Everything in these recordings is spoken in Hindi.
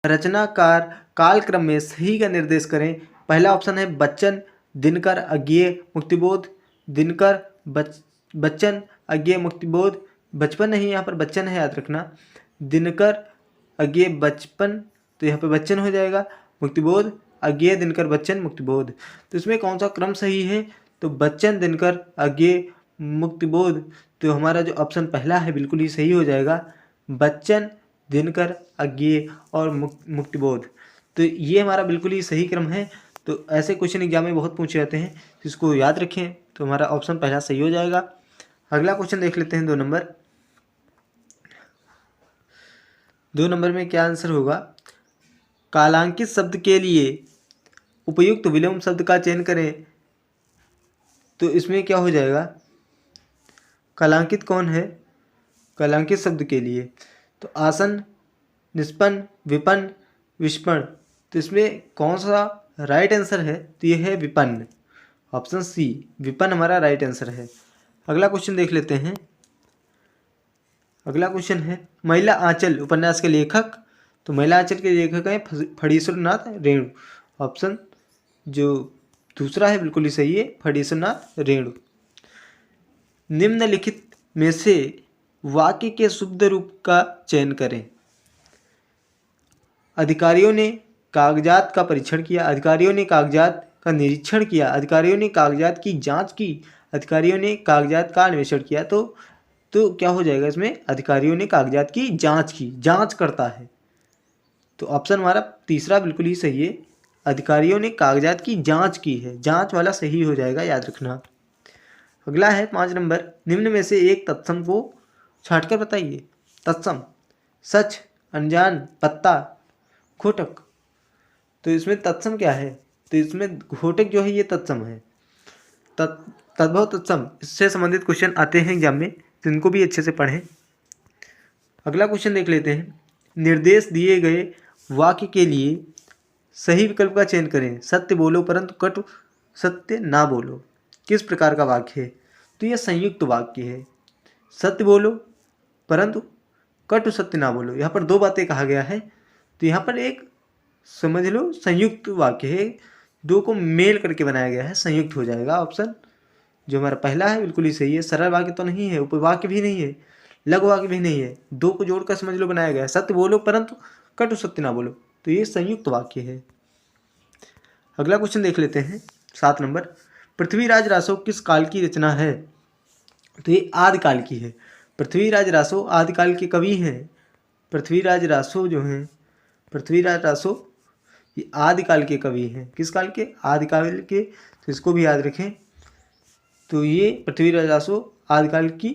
रचनाकार कालक्रम में सही का निर्देश करें। पहला ऑप्शन है बच्चन, दिनकर, अज्ञेय, मुक्तिबोध। दिनकर, बच्चन, अज्ञेय, मुक्तिबोध। बचपन नहीं, यहाँ पर बच्चन है, याद रखना। दिनकर, अज्ञेय, बचपन, तो यहाँ पे बच्चन हो जाएगा। मुक्तिबोध, अज्ञेय, दिनकर, बच्चन, मुक्तिबोध। तो इसमें कौन सा क्रम सही है? तो बच्चन, दिनकर, अज्ञेय, मुक्तिबोध। तो हमारा जो ऑप्शन पहला है बिल्कुल ही सही हो जाएगा। बच्चन, दिनकर, अज्ञेय और मुक्तिबोध। तो ये हमारा बिल्कुल ही सही क्रम है। तो ऐसे क्वेश्चन एग्जाम में बहुत पूछे जाते हैं, तो इसको याद रखें। तो हमारा ऑप्शन पहला सही हो जाएगा। अगला क्वेश्चन देख लेते हैं 2 नंबर। 2 नंबर में क्या आंसर होगा? कालांकित शब्द के लिए उपयुक्त विलोम शब्द का चयन करें। तो इसमें क्या हो जाएगा? कालांकित कौन है? कालांकित शब्द के लिए तो आसन, निष्पन्न, विपन्न, विष्पन्न। तो इसमें कौन सा राइट आंसर है? तो ये है विपन्न, ऑप्शन सी, विपन्न हमारा राइट आंसर है। अगला क्वेश्चन देख लेते हैं। अगला क्वेश्चन है महिला आंचल उपन्यास के लेखक। तो महिला आंचल के लेखक हैं फणीश्वर नाथ रेणु। ऑप्शन जो दूसरा है बिल्कुल ही सही है, फणीश्वर नाथ रेणु। निम्नलिखित में से वाक्य के शुद्ध रूप का चयन करें। अधिकारियों ने कागजात का परीक्षण किया, अधिकारियों ने कागजात का निरीक्षण किया, अधिकारियों ने कागजात की जांच की, अधिकारियों ने कागजात का अन्वेषण किया। तो क्या हो जाएगा इसमें? अधिकारियों ने कागजात की जांच की, जांच करता है। तो ऑप्शन हमारा तीसरा बिल्कुल ही सही है, अधिकारियों ने कागजात की जांच की है, जांच वाला सही हो जाएगा, याद रखना। अगला है 5 नंबर। निम्न में से एक तत्सम को छांटकर बताइए। तत्सम: सच, अनजान, पत्ता, घोटक। तो इसमें तत्सम क्या है? तो इसमें घोटक जो है ये तत्सम है। तद्भव तत्सम, इससे संबंधित क्वेश्चन आते हैं एग्जाम में, तो इनको भी अच्छे से पढ़ें। अगला क्वेश्चन देख लेते हैं। निर्देश दिए गए वाक्य के लिए सही विकल्प का चयन करें। सत्य बोलो परंतु कटु सत्य ना बोलो। किस प्रकार का वाक्य है? तो यह संयुक्त वाक्य है। सत्य बोलो परंतु कटु सत्य ना बोलो, यहाँ पर 2 बातें कहा गया है। तो यहाँ पर एक समझ लो संयुक्त वाक्य है, 2 को मेल करके बनाया गया है, संयुक्त हो जाएगा। ऑप्शन जो हमारा पहला है बिल्कुल ही सही है। सरल वाक्य तो नहीं है, उपवाक्य भी नहीं है, लघु वाक्य भी नहीं है, 2 को जोड़कर समझ लो बनाया गया है। सत्य बोलो परंतु कटु सत्य ना बोलो, तो ये संयुक्त वाक्य है। अगला क्वेश्चन देख लेते हैं 7 नंबर। पृथ्वीराज रासो किस काल की रचना है? तो ये आदिकाल की है। पृथ्वीराज रासो आदिकाल के कवि हैं। पृथ्वीराज रासो जो हैं, पृथ्वीराज रासो ये आदिकाल के कवि हैं। किस काल के? आदिकाल के। तो इसको भी याद रखें। तो ये पृथ्वीराज रासो आदिकाल की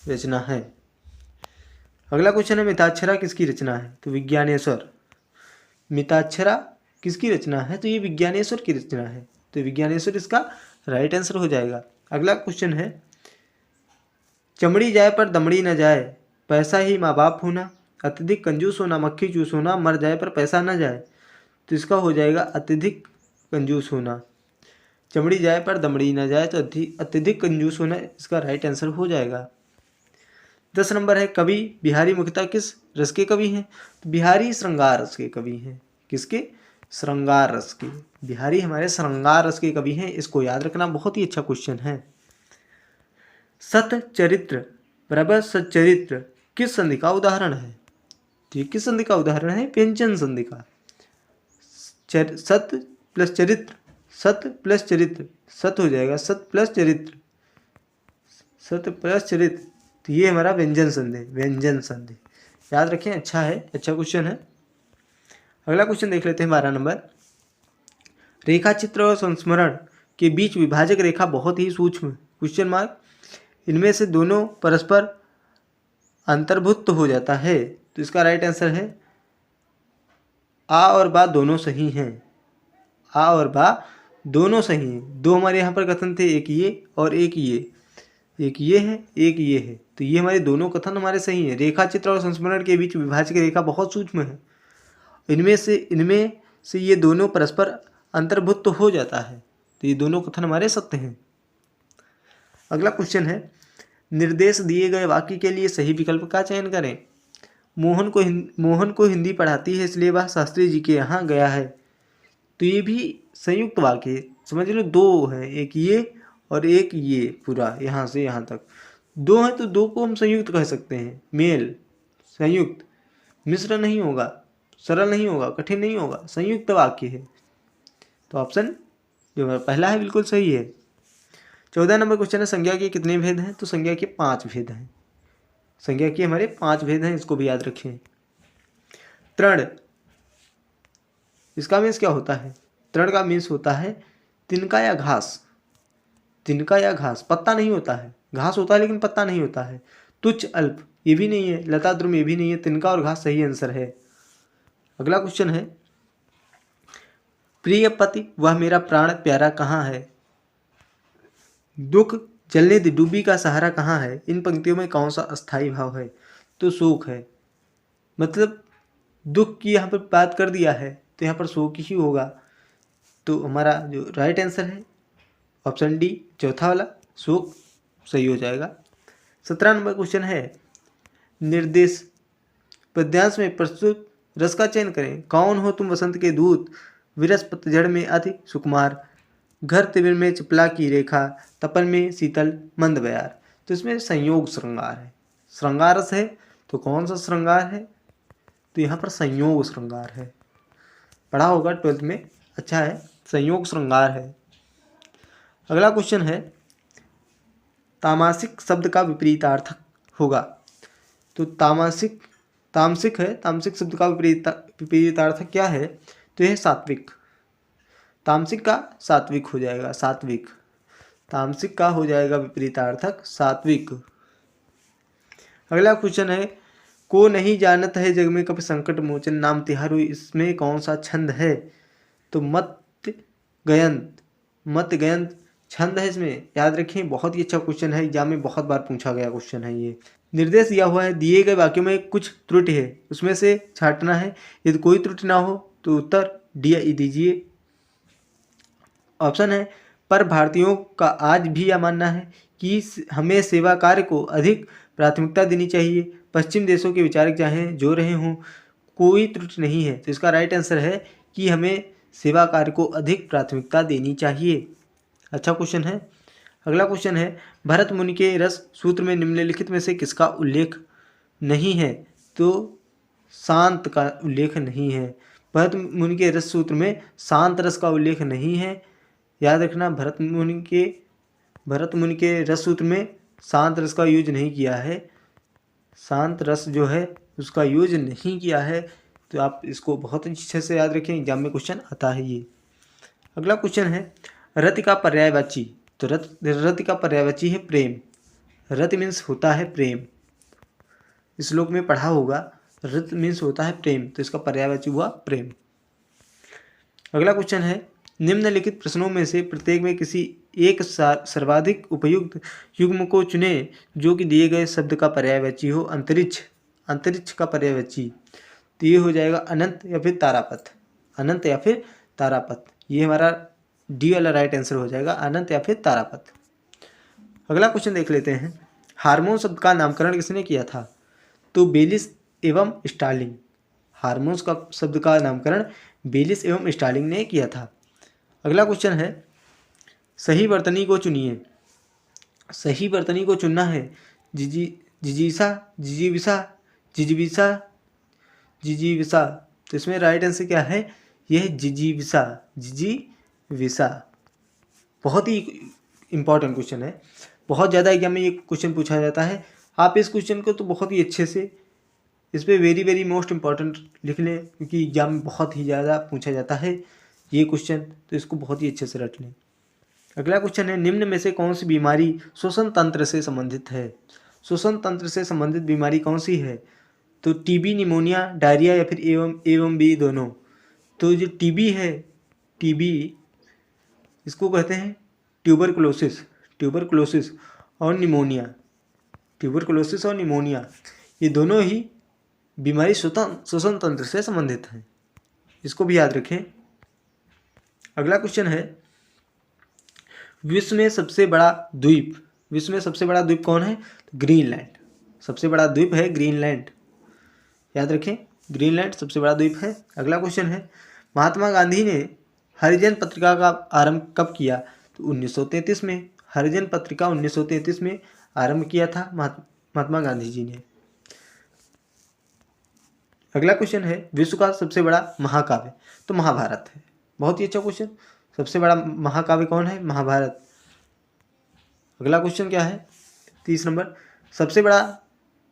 रचना है। अगला क्वेश्चन है मिताक्षरा किसकी रचना है? तो विज्ञानेश्वर। मिताक्षरा किसकी रचना है? तो ये विज्ञानेश्वर की रचना है। तो विज्ञानेश्वर इसका राइट आंसर हो जाएगा। अगला क्वेश्चन है चमड़ी जाए पर दमड़ी न जाए, पैसा ही माँ बाप होना, अत्यधिक कंजूस होना, मक्खी चूस होना, मर जाए पर पैसा न जाए। तो इसका हो जाएगा अत्यधिक कंजूस होना। चमड़ी जाए पर दमड़ी न जाए, तो अत्यधिक कंजूस होना इसका राइट आंसर हो जाएगा। 10 नंबर है कवि बिहारी मुख्यतः किस रस के कवि हैं? तो बिहारी श्रृंगार रस के कवि हैं। किसके? श्रृंगार रस के। बिहारी हमारे श्रृंगार रस के कवि हैं, इसको याद रखना, बहुत ही अच्छा क्वेश्चन है। सतचरित्र बराबर सच्चरित्र किस संधि का उदाहरण है? तो ये किस संधि का उदाहरण है? व्यंजन संधि का। सत प्लस चरित्र, सत प्लस चरित्र, सत हो जाएगा सत प्लस चरित्र, सत प्लस चरित्र। तो ये हमारा व्यंजन संधि, व्यंजन संधि याद रखें, अच्छा है, अच्छा क्वेश्चन है। अगला क्वेश्चन देख लेते हैं 12 नंबर। रेखा चित्र और संस्मरण के बीच विभाजक रेखा बहुत ही सूक्ष्म क्वेश्चन मार्क, इनमें से दोनों परस्पर अंतर्भुक्त हो जाता है। तो इसका राइट आंसर है आ और बा दोनों सही हैं। आ और बा दोनों सही हैं। 2 हमारे यहाँ पर कथन थे, एक ये और एक ये, एक ये है एक ये है। तो ये हमारे दोनों कथन हमारे सही हैं। रेखा चित्र और संस्मरण के बीच विभाजक रेखा बहुत सूक्ष्म है, इनमें से ये दोनों परस्पर अंतर्भुक्त हो जाता है। तो ये दोनों कथन हमारे सत्य हैं। अगला क्वेश्चन है निर्देश दिए गए वाक्य के लिए सही विकल्प का चयन करें। मोहन को हिंदी पढ़ाती है इसलिए वह शास्त्री जी के यहाँ गया है। तो ये भी संयुक्त वाक्य है, समझ लो, दो है, एक ये और एक ये, पूरा यहाँ से यहाँ तक दो है, तो दो को हम संयुक्त कह सकते हैं, मेल, संयुक्त, मिश्र नहीं होगा, सरल नहीं होगा, कठिन नहीं होगा, संयुक्त वाक्य है। तो ऑप्शन जो पहला है बिल्कुल सही है। 14 नंबर क्वेश्चन है, संज्ञा के कितने भेद हैं? तो संज्ञा के 5 भेद हैं। संज्ञा के हमारे 5 भेद हैं, इसको भी याद रखें। तृण, इसका मीन्स क्या होता है? तृण का मीन्स होता है तिनका या घास, तिनका या घास, पत्ता नहीं होता है, घास होता है लेकिन पत्ता नहीं होता है। तुच्छ, अल्प, ये भी नहीं है, लता द्रुम ये भी नहीं है, तिनका और घास सही आंसर है। अगला क्वेश्चन है, प्रिय पति वह मेरा प्राण प्यारा कहाँ है? दुख, जलने दी डूबी का सहारा कहाँ है? इन पंक्तियों में कौन सा अस्थाई भाव है? तो शोक है, मतलब दुख की यहाँ पर बात कर दिया है तो यहाँ पर शोक ही होगा। तो हमारा जो राइट आंसर है ऑप्शन डी, चौथा वाला, शोक सही हो जाएगा। 17 नंबर क्वेश्चन है, निर्देश पद्यांश में प्रस्तुत रस का चयन करें। कौन हो तुम वसंत के दूत, विरस पतझड़ में अति सुकुमार, घर तिमिर में चिपला की रेखा, तपन में शीतल मंद बयार। तो इसमें संयोग श्रृंगार है, श्रृंगार रस है, तो कौन सा श्रृंगार है? तो यहाँ पर संयोग श्रृंगार है, पढ़ा होगा 12th में, अच्छा है, संयोग श्रृंगार है। अगला क्वेश्चन है, तामसिक शब्द का विपरीतार्थक होगा। तो तामसिक है, तामसिक शब्द का विपरीतार्थक क्या है? तो यह सात्विक, तामसिक का सात्विक हो जाएगा, सात्विक, तामसिक का हो जाएगा विपरीतार्थक सात्विक। अगला क्वेश्चन है, को नहीं जानत है जग में कभी संकट मोचन, नाम तिहारू, इसमें कौन सा छंद है? तो मत गयंत, मत गयंत छंद है इसमें, याद रखें, बहुत ही अच्छा क्वेश्चन है, एग्जाम में बहुत बार पूछा गया क्वेश्चन है ये। निर्देश दिया हुआ है, दिए गए वाक्यों में कुछ त्रुटि है, उसमें से छांटना है, यदि कोई त्रुटि ना हो तो उत्तर डी दीजिए। ऑप्शन है, पर भारतीयों का आज भी यह मानना है कि हमें सेवा कार्य को अधिक प्राथमिकता देनी चाहिए, पश्चिम देशों के विचारक चाहे जो रहे हों, कोई त्रुटि नहीं है। तो इसका राइट आंसर है कि हमें सेवा कार्य को अधिक प्राथमिकता देनी चाहिए। अच्छा क्वेश्चन है। अगला क्वेश्चन है, भरत मुनि के रस सूत्र में निम्नलिखित में से किसका उल्लेख नहीं है? तो शांत का उल्लेख नहीं है, भरत मुनि के रस सूत्र में शांत रस का उल्लेख नहीं है, याद रखना। भरत मुनि के रस सूत्र में शांत रस का यूज नहीं किया है, शांत रस जो है उसका यूज नहीं किया है, तो आप इसको बहुत अच्छे से याद रखें, एग्जाम में क्वेश्चन आता है ये। अगला क्वेश्चन है, रति का पर्यायवाची। तो रति का पर्यायवाची है प्रेम, रति मीन्स होता है प्रेम, इस श्लोक में पढ़ा होगा, रति मीन्स होता है प्रेम, तो इसका पर्यायवाची हुआ प्रेम। अगला क्वेश्चन है, निम्नलिखित प्रश्नों में से प्रत्येक में किसी एक सर्वाधिक उपयुक्त युग्म को चुने जो कि दिए गए शब्द का पर्यायवाची हो। अंतरिक्ष, अंतरिक्ष का पर्यायवाची, तो ये हो जाएगा अनंत या फिर तारापथ, अनंत या फिर तारापथ, ये हमारा डी वाला राइट आंसर हो जाएगा, अनंत या फिर तारापथ। अगला क्वेश्चन देख लेते हैं, हार्मोन शब्द का नामकरण किसने किया था? तो बेलिस एवं स्टार्लिंग, हार्मोन्स का शब्द का नामकरण बेलिस एवं स्टार्लिंग ने किया था। अगला क्वेश्चन है, सही वर्तनी को चुनिए। सही वर्तनी को चुनना है, जिजीविसा, जिजीविसा, तो इसमें राइट आंसर क्या है? यह जिजीविसा, जिजीविसा। बहुत ही इंपॉर्टेंट क्वेश्चन है, बहुत ज़्यादा एग्जाम में ये क्वेश्चन पूछा जाता है। आप इस क्वेश्चन को तो बहुत ही अच्छे से इस पर वेरी मोस्ट इम्पॉर्टेंट लिख लें, क्योंकि एग्जाम में बहुत ही ज़्यादा पूछा जाता है ये क्वेश्चन, तो इसको बहुत ही अच्छे से रट लें। अगला क्वेश्चन है, निम्न में से कौन सी बीमारी श्वसन तंत्र से संबंधित है? श्वसन तंत्र से संबंधित बीमारी कौन सी है? तो टीबी, निमोनिया, डायरिया या फिर एवं बी दोनों। तो जो टीबी है, टीबी इसको कहते हैं ट्यूबरकुलोसिस, ट्यूबरकुलोसिस और निमोनिया, ट्यूबरकुलोसिस और निमोनिया, ये दोनों ही बीमारी श्वसन तंत्र से संबंधित हैं, इसको भी याद रखें। अगला क्वेश्चन है, विश्व में सबसे बड़ा द्वीप, विश्व में सबसे बड़ा द्वीप कौन है? तो ग्रीनलैंड, सबसे बड़ा द्वीप है ग्रीनलैंड। याद रखें, ग्रीनलैंड सबसे बड़ा द्वीप है। अगला क्वेश्चन है, महात्मा गांधी ने हरिजन पत्रिका का आरंभ कब किया? तो 1933 में। हरिजन पत्रिका 1933 में आरंभ किया था महात्मा गांधी जी ने। अगला क्वेश्चन है, विश्व का सबसे बड़ा महाकाव्य? तो महाभारत है। बहुत ही अच्छा क्वेश्चन। सबसे बड़ा महाकाव्य कौन है? महाभारत। अगला क्वेश्चन क्या है? 30 नंबर, सबसे बड़ा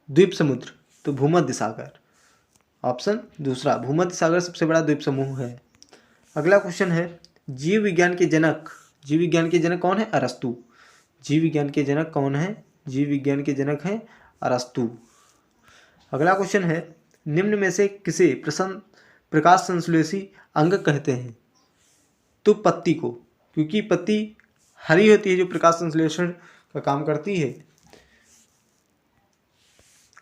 द्वीप समुद्र? तो भूमध्य सागर। ऑप्शन दूसरा, भूमध्य सागर सबसे बड़ा द्वीप समूह है। अगला क्वेश्चन है, जीव विज्ञान के जनक? जीव विज्ञान के जनक कौन है? अरस्तु। जीव विज्ञान के जनक कौन है? जीव विज्ञान के जनक हैं अरस्तु। अगला क्वेश्चन है, निम्न में से किसे प्रकाश संश्लेषी अंग कहते हैं? तो पत्ती को, क्योंकि पत्ती हरी होती है जो प्रकाश संश्लेषण का काम करती है।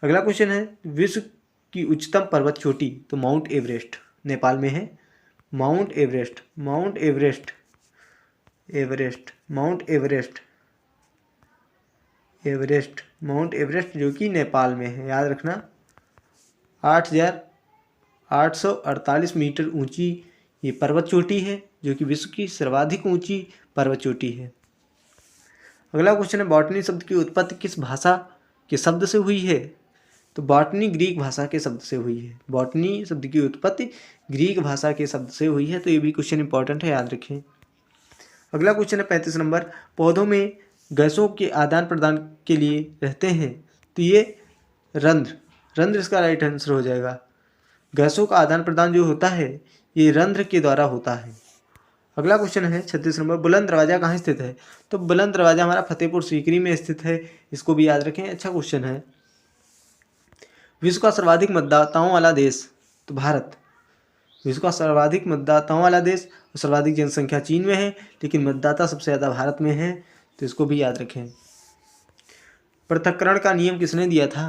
अगला क्वेश्चन है, विश्व की उच्चतम पर्वत चोटी? तो माउंट एवरेस्ट नेपाल में है। Mount Everest, mount Everest, Everest, mount Everest, Everest, mount Everest जो कि नेपाल में है, याद रखना। 8,848 मीटर ऊंची ये पर्वत चोटी है जो कि विश्व की सर्वाधिक ऊंची पर्वत चोटी है। अगला क्वेश्चन है, बॉटनी शब्द की उत्पत्ति किस भाषा के शब्द से हुई है? तो बॉटनी ग्रीक भाषा के शब्द से हुई है। बॉटनी शब्द की उत्पत्ति ग्रीक भाषा के शब्द से हुई है। तो ये भी क्वेश्चन इंपॉर्टेंट है, याद रखें। अगला क्वेश्चन है 35 नंबर, पौधों में गैसों के आदान प्रदान के लिए रहते हैं? तो ये रंध्र, रंध्र इसका राइट आंसर हो जाएगा। गैसों का आदान प्रदान जो होता है ये रंध्र के द्वारा होता है। अगला क्वेश्चन है 36 नंबर, बुलंद दरवाजा कहाँ स्थित है? तो बुलंद दरवाजा हमारा फतेहपुर सीकरी में स्थित है। इसको भी याद रखें, अच्छा क्वेश्चन है। विश्व का सर्वाधिक मतदाताओं वाला देश? तो भारत। विश्व का सर्वाधिक मतदाताओं वाला देश, सर्वाधिक जनसंख्या चीन में है, लेकिन मतदाता सबसे ज़्यादा भारत में है। तो इसको भी याद रखें। पृथक्करण का नियम किसने दिया था?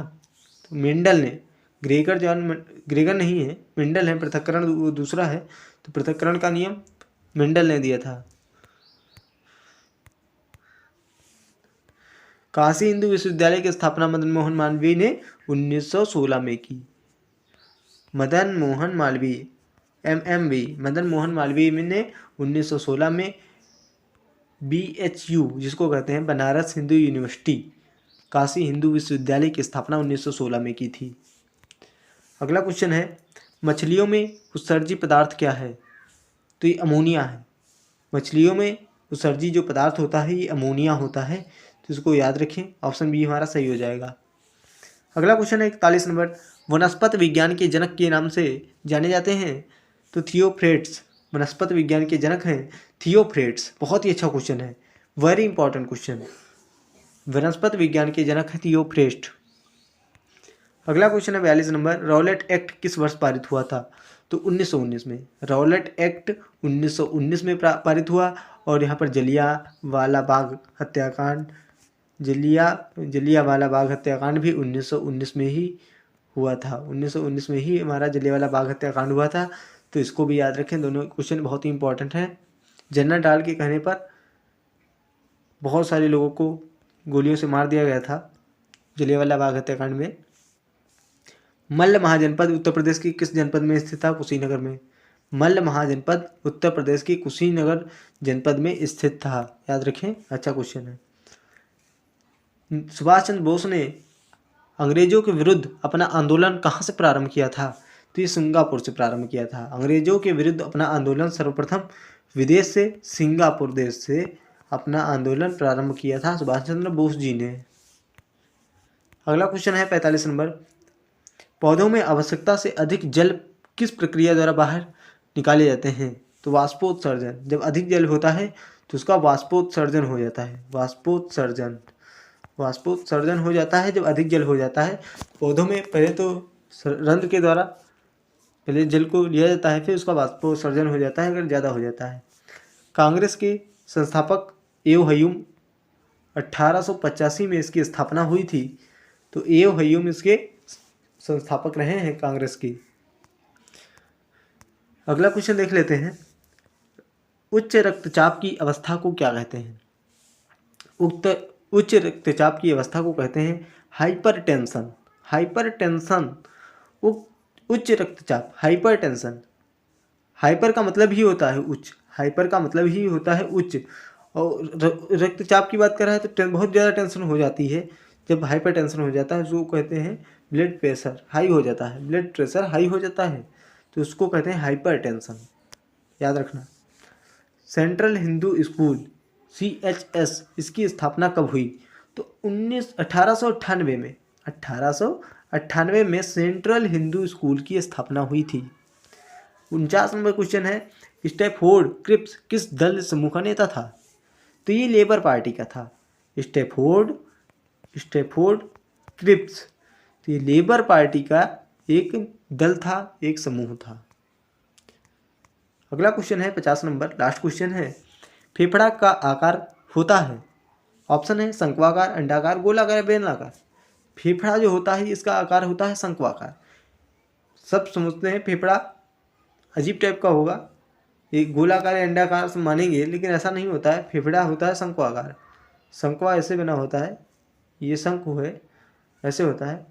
तो मेंडल ने। ग्रेगर नहीं है, मेंडल है। पृथक्करण दूसरा है। तो पृथक्करण का नियम मेंडल ने दिया था। काशी हिंदू विश्वविद्यालय की स्थापना मदन मोहन मालवीय ने 1916 में की। मदन मोहन मालवीय, MMV, मदन मोहन मालवीय ने 1916 में BHU जिसको कहते हैं बनारस हिंदू यूनिवर्सिटी, काशी हिंदू विश्वविद्यालय की स्थापना 1916 में की थी। अगला क्वेश्चन है, मछलियों में उत्सर्जी पदार्थ क्या है? तो ये अमोनिया है। मछलियों में उत्सर्जी जो पदार्थ होता है ये अमोनिया होता है। तो इसको याद रखें, ऑप्शन बी हमारा सही हो जाएगा। अगला क्वेश्चन है 41 नंबर, वनस्पति विज्ञान के जनक के नाम से जाने जाते हैं? तो थियोफ्रेट्स, वनस्पति विज्ञान के जनक हैं थियोफ्रेट्स। बहुत ही अच्छा क्वेश्चन है, वेरी इंपॉर्टेंट क्वेश्चन। वनस्पति विज्ञान के जनक है थियोफ्रेट्स। अगला क्वेश्चन है 42 नंबर, रॉलेट एक्ट किस वर्ष पारित हुआ था? तो 1919 में। रॉलेट एक्ट 1919 में पारित हुआ। और यहाँ पर जलियांवाला बाग हत्याकांड, जलियांवाला बाग हत्याकांड भी 1919 में ही हुआ था। 1919 में ही हमारा जलियांवाला बाग हत्याकांड हुआ था। तो इसको भी याद रखें, दोनों क्वेश्चन बहुत ही इंपॉर्टेंट हैं। जनरल डायर के कहने पर बहुत सारे लोगों को गोलियों से मार दिया गया था जलियांवाला बाग हत्याकांड में। मल्ल महाजनपद उत्तर प्रदेश की किस जनपद में स्थित था? कुशीनगर में। मल्ल महाजनपद उत्तर प्रदेश की कुशीनगर जनपद में स्थित था, याद रखें, अच्छा क्वेश्चन है। सुभाष चंद्र बोस ने अंग्रेजों के विरुद्ध अपना आंदोलन कहाँ से प्रारंभ किया था? तो ये सिंगापुर से प्रारंभ किया था। अंग्रेजों के विरुद्ध अपना आंदोलन सर्वप्रथम विदेश से, सिंगापुर देश से अपना आंदोलन प्रारंभ किया था सुभाष चंद्र बोस जी ने। अगला क्वेश्चन है 45 नंबर, पौधों में आवश्यकता से अधिक जल किस प्रक्रिया द्वारा बाहर निकाले जाते हैं? तो वाष्पोत्सर्जन। जब अधिक जल होता है तो उसका वाष्पोत्सर्जन हो जाता है। वाष्पोत्सर्जन, वाष्पोत्सर्जन हो जाता है जब अधिक जल हो जाता है। पौधों में पहले तो रंध्र के द्वारा पहले जल को लिया जाता है, फिर उसका वाष्पोत्सर्जन हो जाता है अगर ज़्यादा हो जाता है। कांग्रेस के संस्थापक एओ हयूम, 1885 में इसकी स्थापना हुई थी। तो एओ हयूम इसके संस्थापक रहे हैं कांग्रेस की। अगला क्वेश्चन देख लेते हैं, उच्च रक्तचाप की अवस्था को क्या कहते हैं? उच्च रक्तचाप की अवस्था को कहते हैं हाइपरटेंशन। हाइपरटेंशन उच्च रक्तचाप, हाइपरटेंशन। हाइपर का मतलब ही होता है उच्च, हाइपर का मतलब ही होता है उच्च। और रक्तचाप की बात कर रहा है तो बहुत ज़्यादा टेंशन हो जाती है। जब हाइपर टेंशन हो जाता है जो कहते हैं ब्लड प्रेशर हाई हो जाता है, ब्लड प्रेशर हाई हो जाता है तो उसको कहते हैं हाइपर टेंशन, याद रखना। सेंट्रल हिंदू स्कूल CHS इसकी स्थापना कब हुई? तो 1898 में, 1898 में सेंट्रल हिंदू स्कूल की स्थापना हुई थी। 49 नंबर क्वेश्चन है, स्टैफोर्ड क्रिप्स किस दल समूह का नेता था? तो ये लेबर पार्टी का था। स्टैफोर्ड क्रिप्स, तो ये लेबर पार्टी का एक दल था, एक समूह था। अगला क्वेश्चन है 50 नंबर, लास्ट क्वेश्चन है, फेफड़ा का आकार होता है? ऑप्शन है शंक्वाकार, अंडाकार, गोलाकार या बेलनाकार। फेफड़ा जो होता है इसका आकार होता है शंक्वाकार। सब समझते हैं फेफड़ा अजीब टाइप का होगा, ये गोलाकार या अंडाकार से मानेंगे, लेकिन ऐसा नहीं होता है। फेफड़ा होता है शंक्वाकार। शंक्वा ऐसे बना होता है, ये शंकु है, ऐसे होता है।